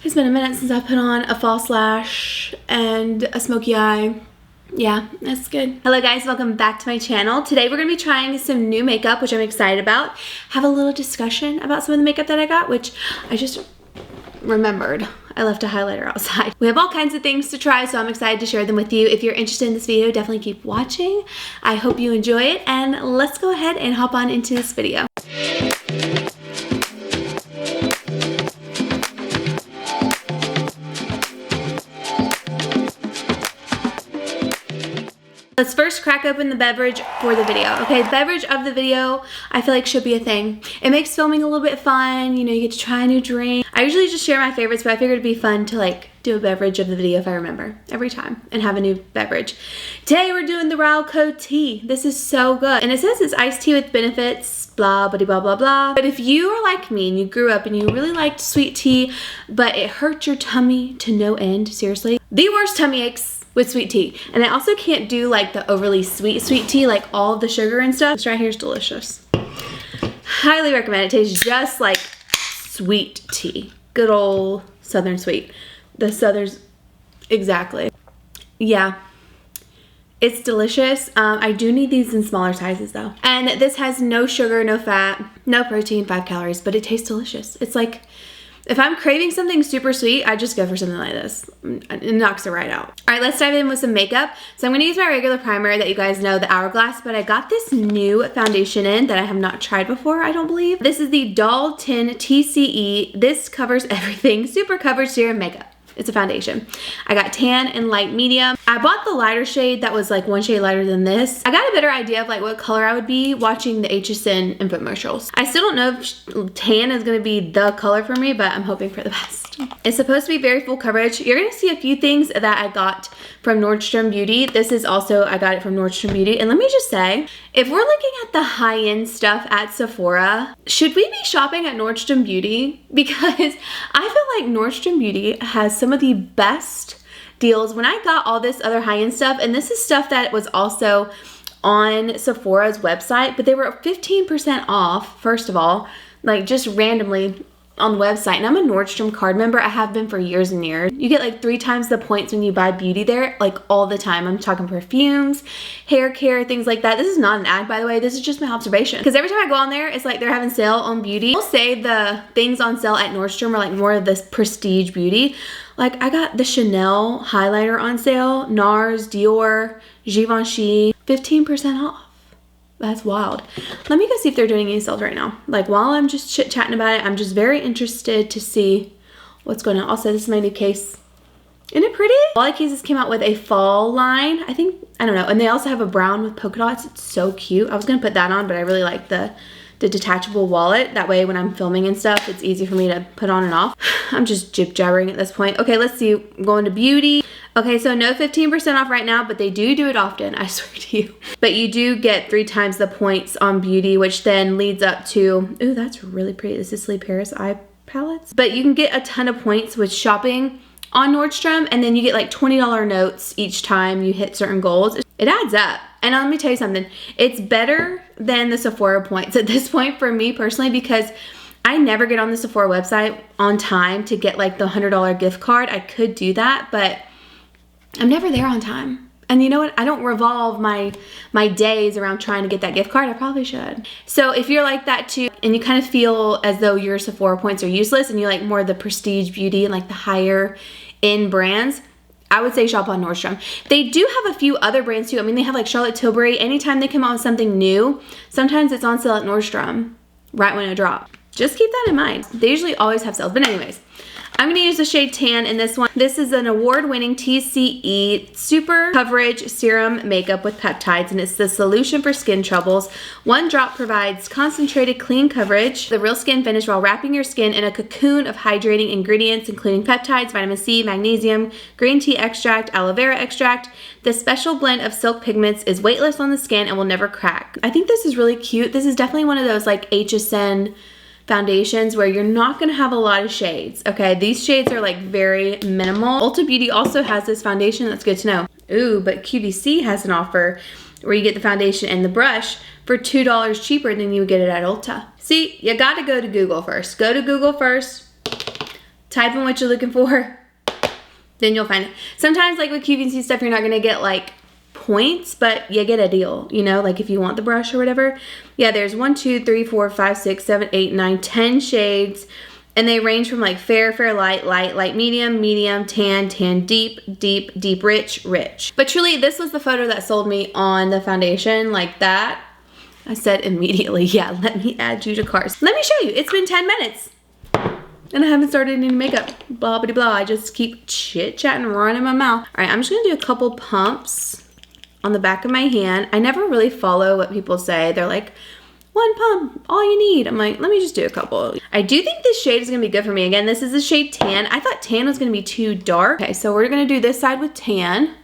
It's been a minute since I put on a false lash and a smoky eye. Yeah, that's good. Hello guys, welcome back to my channel. Today we're gonna be trying some new makeup, which I'm excited about. Have a little discussion about some of the makeup that I got, which I just remembered. I left a highlighter outside. We have all kinds of things to try, so I'm excited to share them with you. If you're interested in this video, definitely keep watching. I hope you enjoy it, and let's go ahead and hop on into this video. Let's first crack open the beverage for the video. Okay, the beverage of the video I feel like should be a thing. It makes filming a little bit fun, you know, you get to try a new drink. I usually just share my favorites, but I figured it'd be fun to like do a beverage of the video if I remember every time and have a new beverage. Today we're doing the Ralco tea. This is so good. And it says it's iced tea with benefits, blah, blah, blah, blah, blah. But if you are like me and you grew up and you really liked sweet tea, but it hurt your tummy to no end, seriously, the worst tummy aches with sweet tea. And I also can't do like the overly sweet tea, like all of the sugar and stuff. This right here is delicious. Highly recommend. It tastes just like sweet tea. Good old Southern sweet. The Southern's, exactly. Yeah, it's delicious. I do need these in smaller sizes though. And this has no sugar, no fat, no protein, 5 calories, but it tastes delicious. It's like, if I'm craving something super sweet, I just go for something like this. It knocks it right out. All right, let's dive in with some makeup. So I'm gonna use my regular primer that you guys know, the Hourglass, but I got this new foundation in that I have not tried before, I don't believe. This is the Doll 10 TCE. This covers everything, super coverage serum makeup. It's a foundation. I got tan and light medium. I bought the lighter shade that was like one shade lighter than this. I got a better idea of like what color I would be watching the HSN infomercials. I still don't know if tan is gonna be the color for me, but I'm hoping for the best. It's supposed to be very full coverage. You're gonna see a few things that I got from Nordstrom Beauty. This is also, I got it from Nordstrom Beauty. And let me just say, if we're looking at the high-end stuff at Sephora, should we be shopping at Nordstrom Beauty? Because I feel like Nordstrom Beauty has some of the best deals. When I got all this other high-end stuff, and this is stuff that was also on Sephora's website, but they were 15% off, first of all, like just randomly on the website. And I'm a Nordstrom card member. I have been for years and years. You get like 3 times the points when you buy beauty there, like all the time. I'm talking perfumes, hair care, things like that. This is not an ad, by the way. This is just my observation. Because every time I go on there, it's like they're having sale on beauty. I'll say the things on sale at Nordstrom are like more of this prestige beauty. Like I got the Chanel highlighter on sale, NARS, Dior, Givenchy, 15% off. That's wild. Let me go see if they're doing any sales right now. Like while I'm just chit-chatting about it, I'm just very interested to see what's going on. Also, this is my new case. Isn't it pretty? Wally Cases came out with a fall line, I think. I don't know. And they also have a brown with polka dots. It's so cute. I was going to put that on, but I really like the detachable wallet. That way when I'm filming and stuff, it's easy for me to put on and off. I'm just jib-jabbering at this point. Okay, let's see. I'm going to beauty. Okay, so no 15% off right now, but they do it often, I swear to you. But you do get 3 times the points on beauty, which then leads up to, ooh, that's really pretty. This is Sleep Paris eye palettes. But you can get a ton of points with shopping on Nordstrom, and then you get like $20 notes each time you hit certain goals. It adds up. And let me tell you something, it's better than the Sephora points at this point for me personally, because I never get on the Sephora website on time to get like the $100 gift card. I could do that, but I'm never there on time. And you know what? I don't revolve my days around trying to get that gift card. I probably should. So if you're like that too, and you kind of feel as though your Sephora points are useless and you like more of the prestige beauty and like the higher end brands, I would say shop on Nordstrom. They do have a few other brands too. I mean, they have like Charlotte Tilbury. Anytime they come out with something new, sometimes it's on sale at Nordstrom right when it drops. Just keep that in mind. They usually always have sales. But anyways, I'm going to use the shade Tan in this one. This is an award-winning TCE Super Coverage Serum Makeup with Peptides, and it's the solution for skin troubles. 1 drop provides concentrated clean coverage, the real skin finish, while wrapping your skin in a cocoon of hydrating ingredients, including peptides, vitamin C, magnesium, green tea extract, aloe vera extract. This special blend of silk pigments is weightless on the skin and will never crack. I think this is really cute. This is definitely one of those like HSN foundations where you're not going to have a lot of shades. Okay, these shades are like very minimal. Ulta Beauty also has this foundation. That's good to know. Ooh, but QVC has an offer where you get the foundation and the brush for $2 cheaper than you would get it at Ulta. See, you got to go to Google first. Go to Google first. type in what you're looking for, then you'll find it. Sometimes like with QVC stuff, you're not gonna get like points, but you get a deal, you know, like if you want the brush or whatever. Yeah, there's 1, 2, 3, 4, 5, 6, 7, 8, 9, 10 shades. And they range from like fair, fair, light, light, light, medium, medium, tan, tan, deep, deep, deep, rich, rich. But truly, this was the photo that sold me on the foundation like that. I said immediately, yeah, let me add you to carts. Let me show you. It's been 10 minutes. And I haven't started any makeup. Blah, blah, blah. I just keep chit-chatting, running my mouth. All right, I'm just going to do a couple pumps on the back of my hand. I never really follow what people say. They're like, 1 pump, all you need. I'm like, let me just do a couple. I do think this shade is gonna be good for me. Again, this is the shade Tan. I thought Tan was gonna be too dark. Okay, so we're gonna do this side with Tan.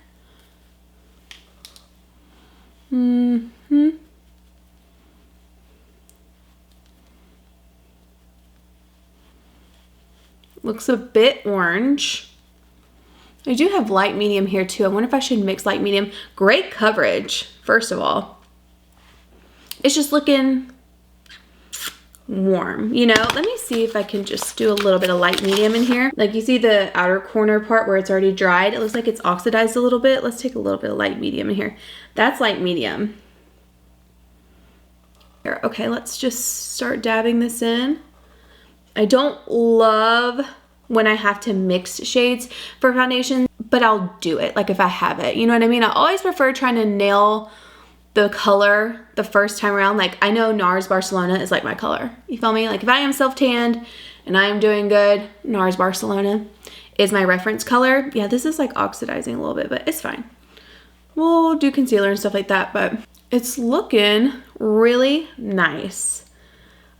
Looks a bit orange. I do have light medium here too. I wonder if I should mix light medium. Great coverage, first of all. It's just looking warm, you know? Let me see if I can just do a little bit of light medium in here. Like you see the outer corner part where it's already dried. It looks like it's oxidized a little bit. Let's take a little bit of light medium in here. That's light medium. Here, okay, let's just start dabbing this in. I don't love when I have to mix shades for foundation, but I'll do it, like if I have it. You know what I mean? I always prefer trying to nail the color the first time around. Like I know NARS Barcelona is like my color. You feel me? Like if I am self-tanned and I am doing good, NARS Barcelona is my reference color. Yeah, this is like oxidizing a little bit, but it's fine. We'll do concealer and stuff like that, but it's looking really nice.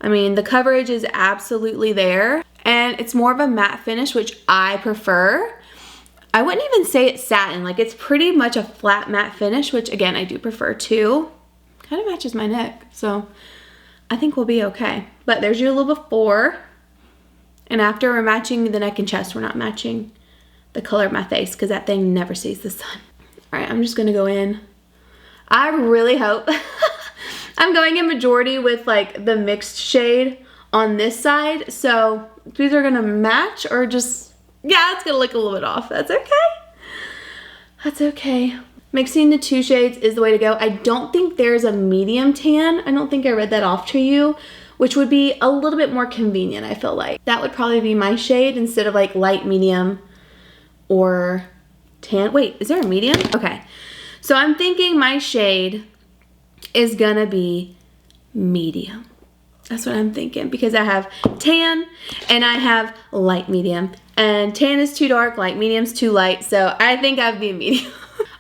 I mean, the coverage is absolutely there and it's more of a matte finish, which I prefer. I wouldn't even say it's satin, like it's pretty much a flat matte finish, which again, I do prefer too. Kind of matches my neck, so I think we'll be okay. But there's your little before, and after we're matching the neck and chest, we're not matching the color of my face because that thing never sees the sun. All right, I'm just gonna go in. I really hope, I'm going in majority with like the mixed shade on this side, so these are gonna match or just, yeah, it's gonna look a little bit off. That's okay. That's okay. Mixing the 2 shades is the way to go. I don't think there's a medium tan. I don't think I read that off to you, which would be a little bit more convenient, I feel like. That would probably be my shade instead of like light medium or tan. Wait, is there a medium? Okay. So I'm thinking my shade is gonna be medium. That's what I'm thinking because I have tan and I have light medium. And tan is too dark, light medium's too light, so I think I'd be a medium.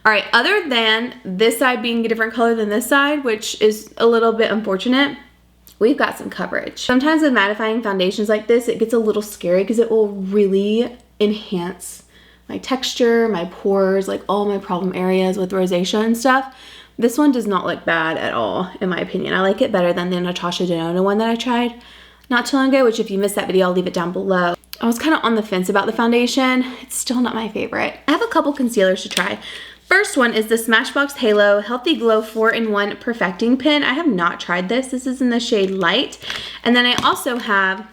All right, other than this side being a different color than this side, which is a little bit unfortunate, we've got some coverage. Sometimes with mattifying foundations like this, it gets a little scary because it will really enhance my texture, my pores, like all my problem areas with rosacea and stuff. This one does not look bad at all, in my opinion. I like it better than the Natasha Denona one that I tried not too long ago, which if you missed that video, I'll leave it down below. I was kind of on the fence about the foundation. It's still not my favorite. I have a couple concealers to try. First one is the Smashbox Halo Healthy Glow 4-in-1 Perfecting Pen. I have not tried this. This is in the shade Light. And then I also have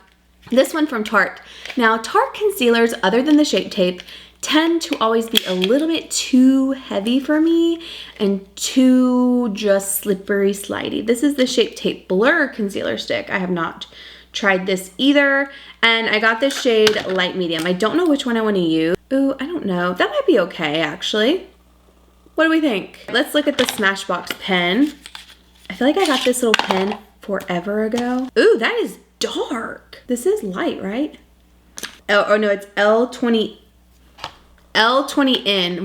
this one from Tarte. Now, Tarte concealers, other than the Shape Tape, tend to always be a little bit too heavy for me and too just slippery slidey. This is the Shape Tape Blur Concealer Stick. I have not tried this either, and I got this shade Light Medium. I don't know which one I want to use. Ooh, I don't know. That might be okay, actually. What do we think? Let's look at the Smashbox pen. I feel like I got this little pen forever ago. Ooh, that is dark. This is light, right? Oh no, it's L20N.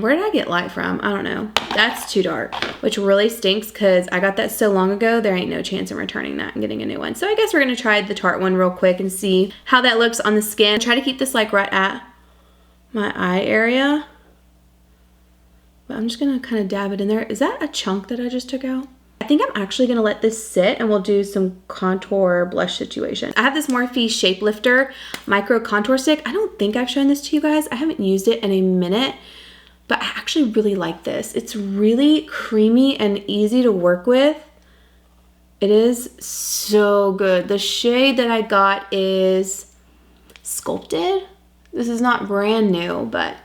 Where did I get light from? I don't know. That's too dark, which really stinks because I got that so long ago. There ain't no chance in returning that and getting a new one. So I guess we're gonna try the Tarte one real quick and see how that looks on the skin. Try to keep this like right at my eye area. But I'm just gonna kind of dab it in there. Is that a chunk that I just took out? I think I'm actually gonna let this sit and we'll do some contour blush situation. I have this Morphe Shape Lifter Micro Contour Stick. I don't think I've shown this to you guys. I haven't used it in a minute, but I actually really like this. It's really creamy and easy to work with. It is so good. The shade that I got is Sculpted. This is not brand new, but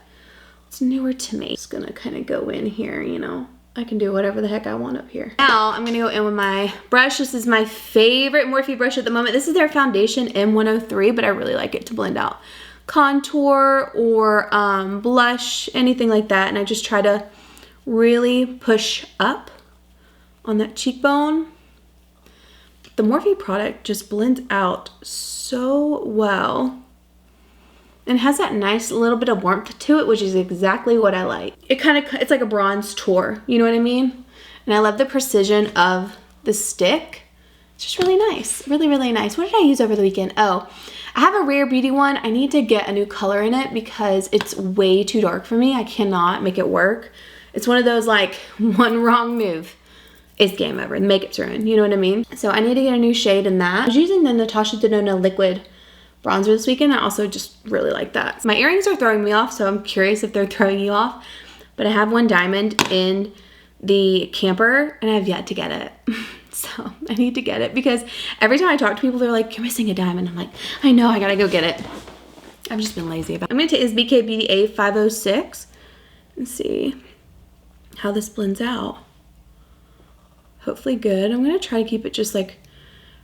it's newer to me. Just gonna kind of go in here, you know. I can do whatever the heck I want up here. Now I'm gonna go in with my brush. This is my favorite Morphe brush at the moment. This is their foundation M103, but I really like it to blend out contour or blush, anything like that. And I just try to really push up on that cheekbone. The Morphe product just blends out so well and has that nice little bit of warmth to it, which is exactly what I like. It's like a bronze tour, you know what I mean? And I love the precision of the stick. It's just really nice, really, really nice. What did I use over the weekend? Oh, I have a Rare Beauty one. I need to get a new color in it because it's way too dark for me. I cannot make it work. It's one of those like one wrong move, it's game over. The makeup's ruined, you know what I mean? So I need to get a new shade in that. I was using the Natasha Denona liquid bronzer this weekend. I also just really like that. My earrings are throwing me off, so I'm curious if they're throwing you off. But I have one diamond in the camper and I have yet to get it. So I need to get it because every time I talk to people, they're like, you're missing a diamond. I'm like, I know, I gotta go get it. I've just been lazy about it. I'm gonna take this BK Beauty A506 and see how this blends out. Hopefully good. I'm gonna try to keep it just like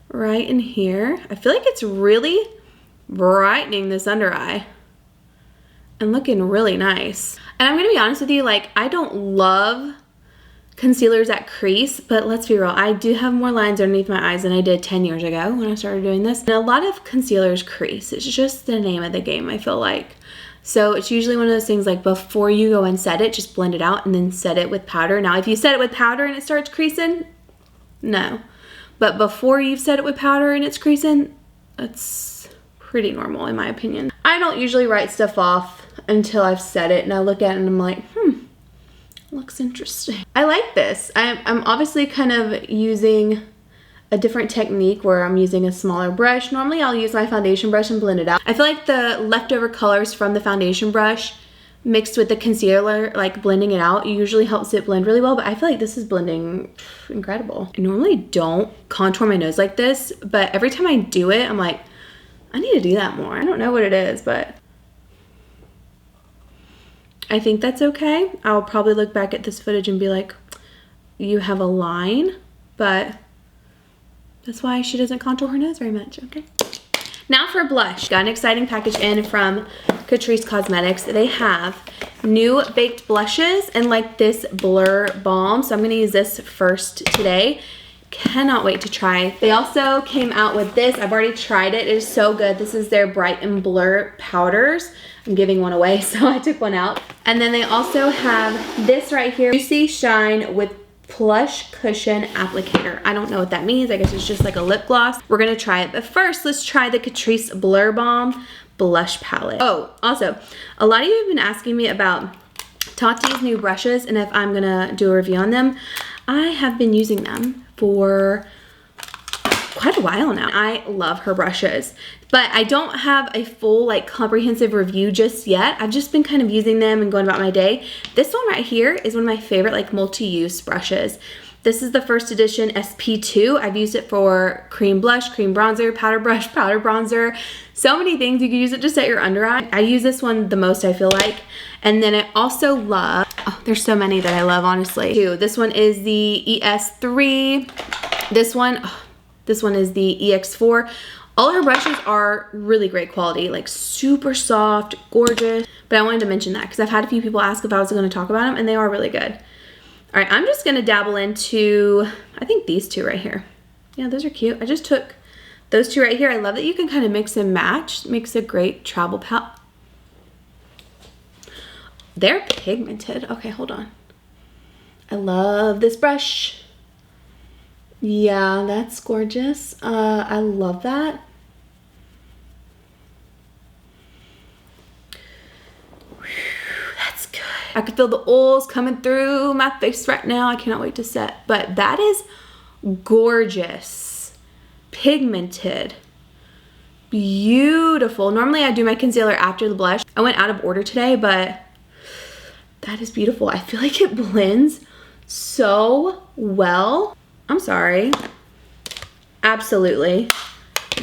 right in here. I feel like it's really brightening this under eye and looking really nice. And I'm gonna be honest with you, like I don't love concealers that crease, but let's be real, I do have more lines underneath my eyes than I did 10 years ago when I started doing this. And a lot of concealers crease. It's just the name of the game, I feel like. So it's usually one of those things like before you go and set it, just blend it out and then set it with powder. Now, if you set it with powder and it starts creasing, no. But before you've set it with powder and it's creasing, it's pretty normal in my opinion. I don't usually write stuff off until I've set it and I look at it and I'm like, looks interesting. I like this. I'm obviously kind of using a different technique where I'm using a smaller brush. Normally I'll use my foundation brush and blend it out. I feel like the leftover colors from the foundation brush mixed with the concealer, like blending it out, usually helps it blend really well, but I feel like this is blending incredible. I normally don't contour my nose like this, but every time I do it, I'm like, I need to do that more. I don't know what it is, but I think that's okay. I'll probably look back at this footage and be like, you have a line, but that's why she doesn't contour her nose very much, okay? Now for blush. Got an exciting package in from Catrice Cosmetics. They have new baked blushes and like this Blur Balm. So I'm gonna use this first today. Cannot wait to try. They also came out with this. I've already tried it. It is so good. This is their Bright and Blur powders. I'm giving one away, so I took one out. And then they also have this right here, Juicy Shine with Plush Cushion Applicator. I don't know what that means. I guess it's just like a lip gloss. We're gonna try it, but first let's try the Catrice Blur Balm Blush Palette. Oh, also, a lot of you have been asking me about Tati's new brushes and if I'm gonna do a review on them. I have been using them for quite a while now. I love her brushes, but I don't have a full like comprehensive review just yet. I've just been kind of using them and going about my day. This one right here is one of my favorite like multi-use brushes. This is the first edition SP2. I've used it for cream blush, cream bronzer, powder brush, powder bronzer, so many things. You can use it to set your under eye. I use this one the most, I feel like. And then I also love, oh, there's so many that I love, honestly. This one is the ES3. This one is the EX4. All her brushes are really great quality, like super soft, gorgeous. But I wanted to mention that because I've had a few people ask if I was going to talk about them and they are really good. All right, I'm just going to dabble into, I think these two right here. Yeah, those are cute. I just took those two right here. I love that you can kind of mix and match. Makes a great travel palette. They're pigmented. Okay, hold on. I love this brush. Yeah, that's gorgeous. I love that. Whew, that's good. I could feel the oils coming through my face right now. I cannot wait to set. But that is gorgeous. Pigmented. Beautiful. Normally I do my concealer after the blush. I went out of order today, but that is beautiful. I feel like it blends so well. I'm sorry. Absolutely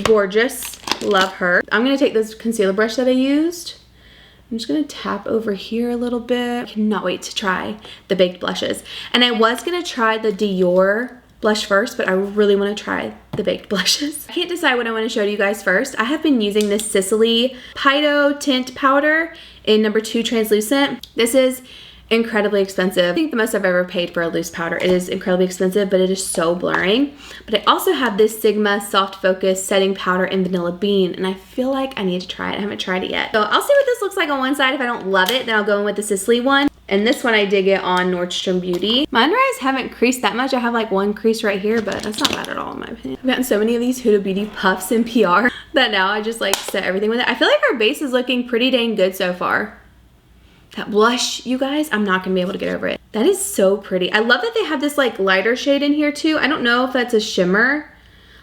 gorgeous. Love her. I'm gonna take this concealer brush that I used I'm just gonna tap over here a little bit. I cannot wait to try the baked blushes. And I was gonna try the Dior blush first, but I really wanna try the baked blushes. I can't decide what I wanna show you guys first. I have been using this Sicily Pido Tint Powder in number 2 translucent. This is incredibly expensive. I think the most I've ever paid for a loose powder. It is incredibly expensive, but it is so blurring. But I also have this Sigma Soft Focus Setting Powder in Vanilla Bean, and I feel like I need to try it. I haven't tried it yet. So I'll see what this looks like on one side. If I don't love it, then I'll go in with the Sicily one. And this one I did get on Nordstrom Beauty. My under eyes haven't creased that much. I have like one crease right here, but that's not bad at all in my opinion. I've gotten so many of these Huda Beauty puffs in PR that now I just like set everything with it. I feel like our base is looking pretty dang good so far. That blush, you guys, I'm not gonna be able to get over it. That is so pretty. I love that they have this like lighter shade in here too. I don't know if that's a shimmer,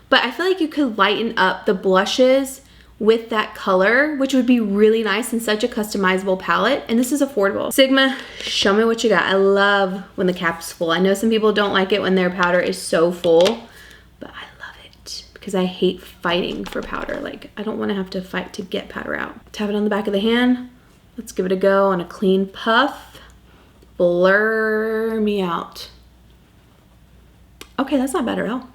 but I feel like you could lighten up the blushes with that color, which would be really nice in such a customizable palette. And this is affordable. Sigma, show me what you got. I love when the cap's full. I know some people don't like it when their powder is so full, but I love it because I hate fighting for powder. Like, I don't wanna have to fight to get powder out. Tap it on the back of the hand. Let's give it a go on a clean puff. Blur me out. Okay, that's not bad at all.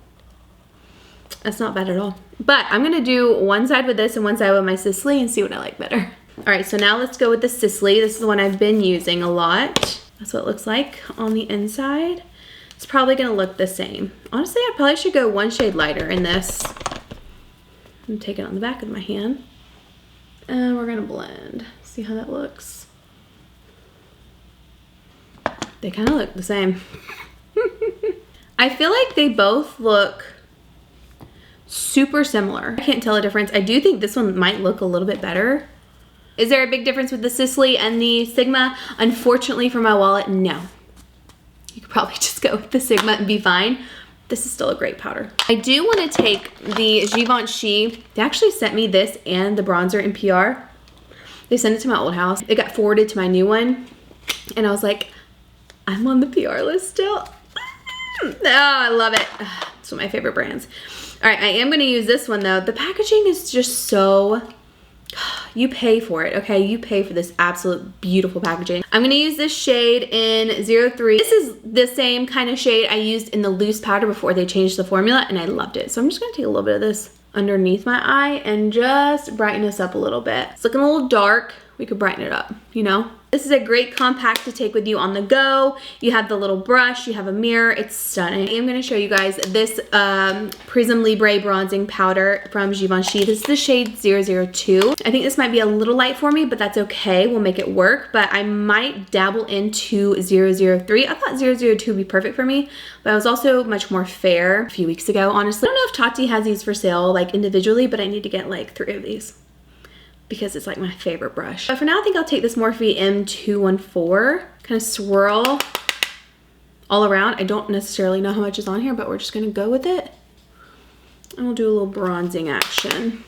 That's not bad at all. But I'm gonna do one side with this and one side with my Sicily and see what I like better. All right, so now let's go with the Sicily. This is the one I've been using a lot. That's what it looks like on the inside. It's probably gonna look the same. Honestly, I probably should go one shade lighter in this. I'm taking it on the back of my hand. And we're gonna blend. See how that looks? They kind of look the same. I feel like they both look super similar. I can't tell a difference. I do think this one might look a little bit better. Is there a big difference with the Sicily and the Sigma? Unfortunately for my wallet, no. You could probably just go with the Sigma and be fine. This is still a great powder. I do want to take the Givenchy. They actually sent me this and the bronzer in PR. They sent it to my old house. It got forwarded to my new one. And I was like, I'm on the PR list still. Oh, I love it. It's one of my favorite brands. All right, I am gonna use this one though. The packaging is just so, you pay for it, okay? You pay for this absolute beautiful packaging. I'm gonna use this shade in 03. This is the same kind of shade I used in the loose powder before they changed the formula, and I loved it. So I'm just gonna take a little bit of this underneath my eye and just brighten this up a little bit. It's looking a little dark. We could brighten it up, you know? This is a great compact to take with you on the go. You have the little brush, you have a mirror, it's stunning. I am gonna show you guys this Prism Libre bronzing powder from Givenchy. This is the shade 002. I think this might be a little light for me, but that's okay, we'll make it work. But I might dabble into 003. I thought 002 would be perfect for me, but I was also much more fair a few weeks ago, honestly. I don't know if Tati has these for sale like individually, but I need to get like 3 of these, because it's like my favorite brush. But for now, I think I'll take this Morphe M214, kind of swirl all around. I don't necessarily know how much is on here, but we're just gonna go with it. And we'll do a little bronzing action.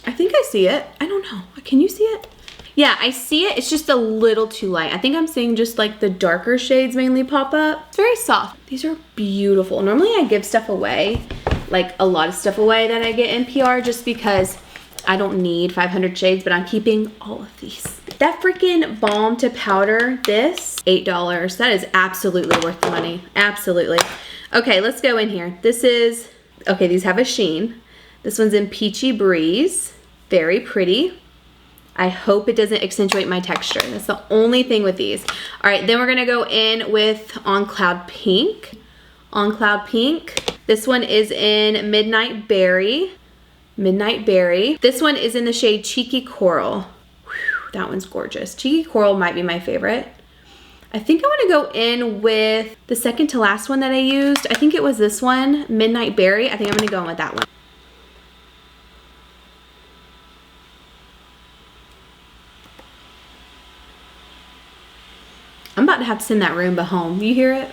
I think I see it. I don't know, can you see it? Yeah, I see it, it's just a little too light. I think I'm seeing just like the darker shades mainly pop up. It's very soft. These are beautiful. Normally I give stuff away, like a lot of stuff away that I get in PR, just because I don't need 500 shades, but I'm keeping all of these. That freaking balm to powder, this, $8. That is absolutely worth the money, absolutely. Okay, let's go in here. This is, okay, these have a sheen. This one's in Peachy Breeze, very pretty. I hope it doesn't accentuate my texture. That's the only thing with these. All right, then we're gonna go in with On Cloud Pink. On Cloud Pink. This one is in Midnight Berry. Midnight Berry. This one is in the shade Cheeky Coral. Whew, that one's gorgeous. Cheeky Coral might be my favorite. I think I want to go in with the second to last one that I used. I think it was this one, Midnight Berry. I think I'm going to go in with that one. I'm about to have to send that Roomba home. You hear it?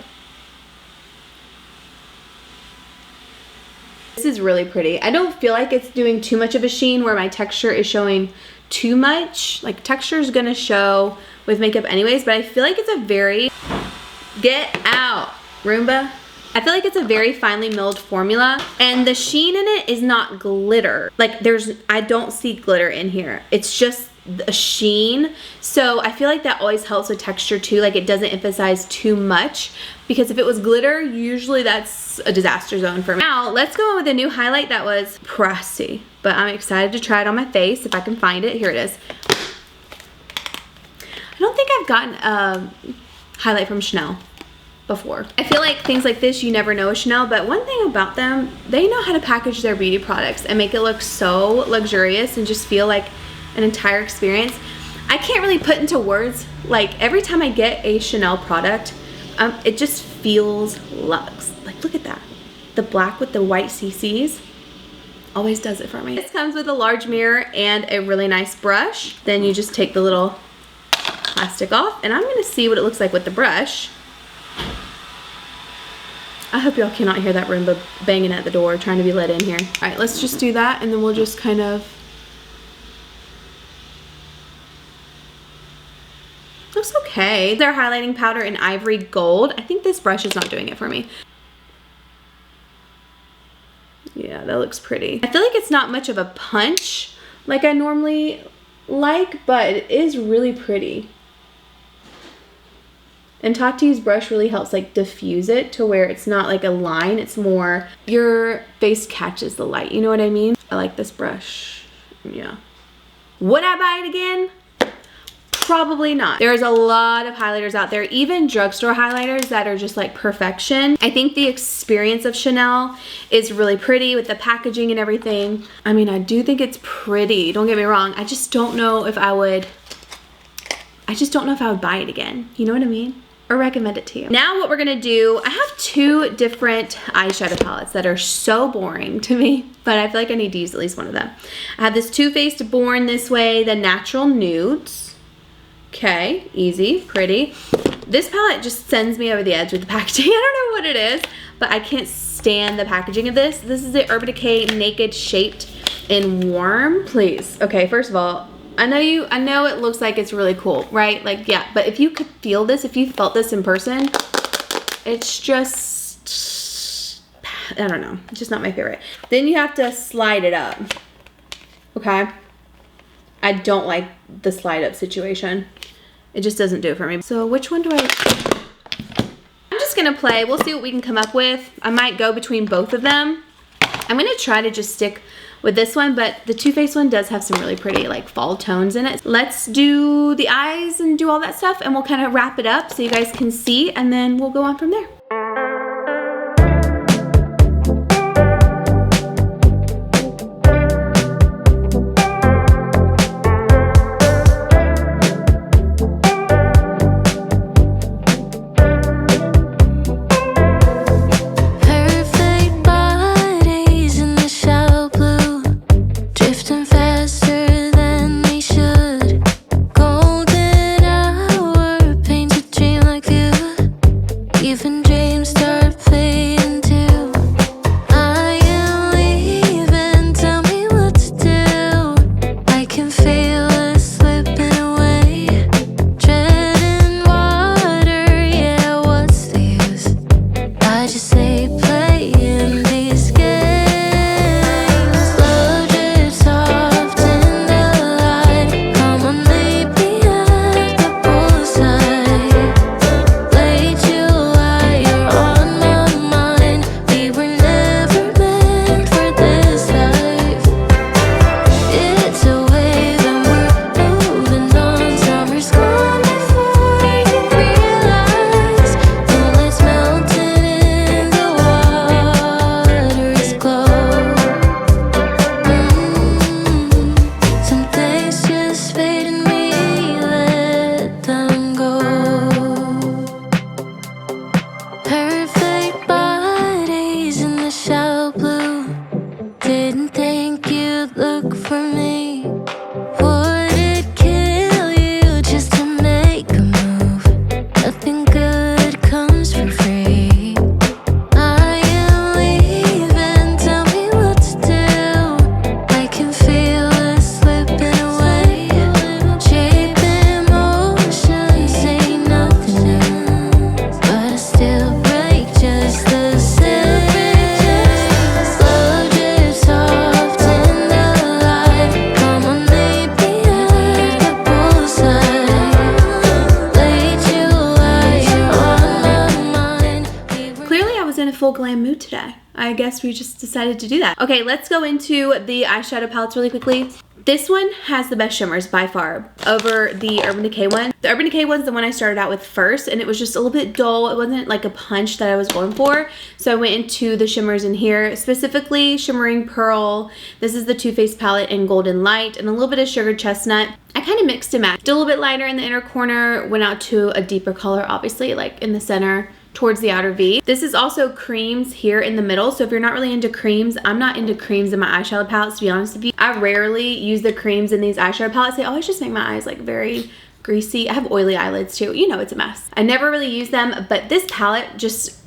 This is really pretty. I don't feel like it's doing too much of a sheen where my texture is showing too much. Like, texture is gonna show with makeup anyways, but I feel like it's a very, get out, Roomba, I feel like it's a very finely milled formula, and the sheen in it is not glitter. Like I don't see glitter in here. It's just a sheen. So I feel like that always helps with texture too. Like it doesn't emphasize too much, because if it was glitter, usually that's a disaster zone for me. Now let's go in with a new highlight that was pressy, but I'm excited to try it on my face if I can find it. Here it is. I don't think I've gotten a highlight from Chanel before. I feel like things like this you never know with Chanel, but one thing about them, they know how to package their beauty products and make it look so luxurious and just feel like an entire experience. I can't really put into words, like every time I get a Chanel product, it just feels luxe. Like look at that. The black with the white CCs always does it for me. This comes with a large mirror and a really nice brush. Then you just take the little plastic off, and I'm gonna see what it looks like with the brush. I hope y'all cannot hear that Roomba banging at the door trying to be let in here. All right, let's just do that, and then we'll just kind of, looks okay. Their highlighting powder in Ivory Gold. I think this brush is not doing it for me. Yeah, that looks pretty. I feel like it's not much of a punch like I normally like, but it is really pretty. And Tati's brush really helps like diffuse it to where it's not like a line, it's more your face catches the light, you know what I mean? I like this brush, yeah. Would I buy it again? Probably not. There's a lot of highlighters out there, even drugstore highlighters that are just like perfection. I think the experience of Chanel is really pretty with the packaging and everything. I mean, I do think it's pretty, don't get me wrong. I just don't know if I would buy it again. You know what I mean? Or recommend it to you. Now what we're gonna do, I have two different eyeshadow palettes that are so boring to me, but I feel like I need to use at least one of them. I have this Too Faced Born This Way, the Natural Nudes. Okay, easy, pretty. This palette just sends me over the edge with the packaging. I don't know what it is, but I can't stand the packaging of this. This is the Urban Decay Naked Shaped in Warm. Please, okay, first of all, I know it looks like it's really cool, right? Like, yeah, but if you could feel this, if you felt this in person, it's just, I don't know, it's just not my favorite. Then you have to slide it up, okay? I don't like the slide up situation. It just doesn't do it for me. So which one do I'm just gonna play, we'll see what we can come up with. I might go between both of them. I'm gonna try to just stick with this one, but the Too Faced one does have some really pretty like fall tones in it. Let's do the eyes and do all that stuff, and we'll kind of wrap it up so you guys can see, and then we'll go on from there. Still break just the same. full glam mood today. I guess we just decided to do that. Okay, let's go into the eyeshadow palettes really quickly. This one has the best shimmers by far over the Urban Decay one. The Urban Decay one's the one I started out with first, and it was just a little bit dull. It wasn't like a punch that I was going for. So I went into the shimmers in here, specifically Shimmering Pearl. This is the Too Faced palette in Golden Light, and a little bit of Sugar Chestnut. I kind of mixed and matched. Did a little bit lighter in the inner corner, went out to a deeper color, obviously, like in the center, towards the outer V. This is also creams here in the middle, so if you're not really into creams, I'm not into creams in my eyeshadow palettes, to be honest with you. I rarely use the creams in these eyeshadow palettes. They always just make my eyes like very greasy. I have oily eyelids too. You know, it's a mess. I never really use them, but this palette, just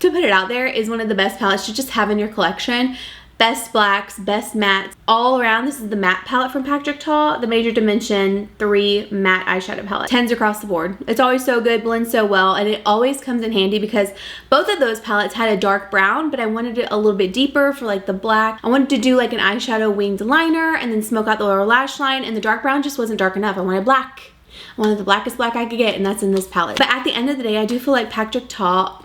to put it out there, is one of the best palettes to just have in your collection. Best blacks, best mattes, all around. This is the matte palette from Patrick Ta, the Major Dimension 3 matte eyeshadow palette. 10s across the board. It's always so good, blends so well, and it always comes in handy because both of those palettes had a dark brown, but I wanted it a little bit deeper for like the black. I wanted to do like an eyeshadow winged liner and then smoke out the lower lash line, and the dark brown just wasn't dark enough. I wanted black. I wanted the blackest black I could get, and that's in this palette. But at the end of the day, I do feel like Patrick Ta,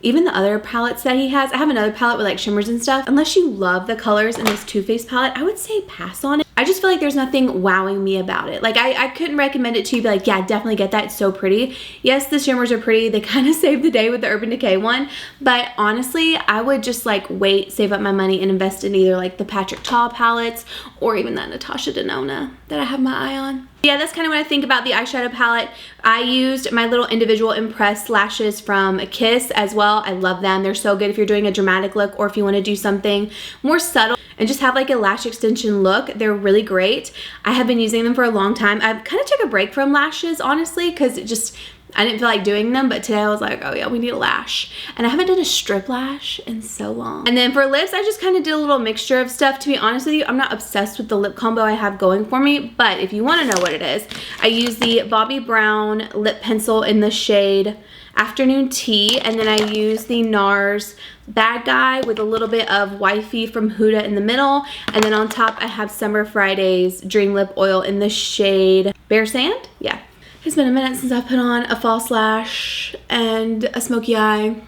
even the other palettes that he has, I have another palette with like shimmers and stuff. Unless you love the colors in this Too Faced palette, I would say pass on it. I just feel like there's nothing wowing me about it. Like I couldn't recommend it to you, be like, yeah, definitely get that. It's so pretty. Yes, the shimmers are pretty. They kind of saved the day with the Urban Decay one. But honestly, I would just like wait, save up my money and invest in either like the Patrick Ta palettes or even that Natasha Denona that I have my eye on. Yeah, that's kind of what I think about the eyeshadow palette. I used my little individual impressed lashes from Kiss as well. I love them. They're so good if you're doing a dramatic look or if you want to do something more subtle and just have like a lash extension look. They're really great. I have been using them for a long time. I kind of took a break from lashes, honestly, because it just, I didn't feel like doing them, but today I was like, oh yeah, we need a lash. And I haven't done a strip lash in so long. And then for lips, I just kind of did a little mixture of stuff. To be honest with you, I'm not obsessed with the lip combo I have going for me, but if you want to know what it is, I use the Bobbi Brown lip pencil in the shade Afternoon Tea, and then I use the NARS Bad Guy with a little bit of Wifey from Huda in the middle, and then on top I have Summer Fridays Dream Lip Oil in the shade Bare Sand. Yeah. It's been a minute since I put on a false lash and a smoky eye.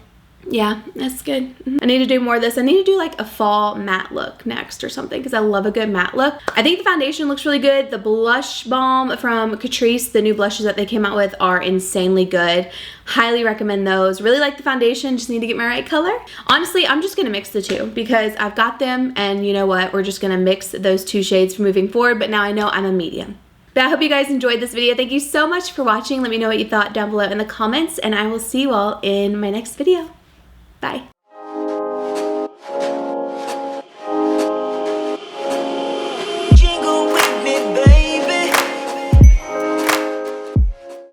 Yeah, that's good. I need to do more of this. I need to do like a fall matte look next or something because I love a good matte look. I think the foundation looks really good. The blush balm from Catrice, the new blushes that they came out with, are insanely good. Highly recommend those. Really like the foundation, just need to get my right color. Honestly, I'm just gonna mix the two because I've got them, and you know what? We're just gonna mix those two shades for moving forward, but now I know I'm a medium. But I hope you guys enjoyed this video. Thank you so much for watching. Let me know what you thought down below in the comments, and I will see you all in my next video.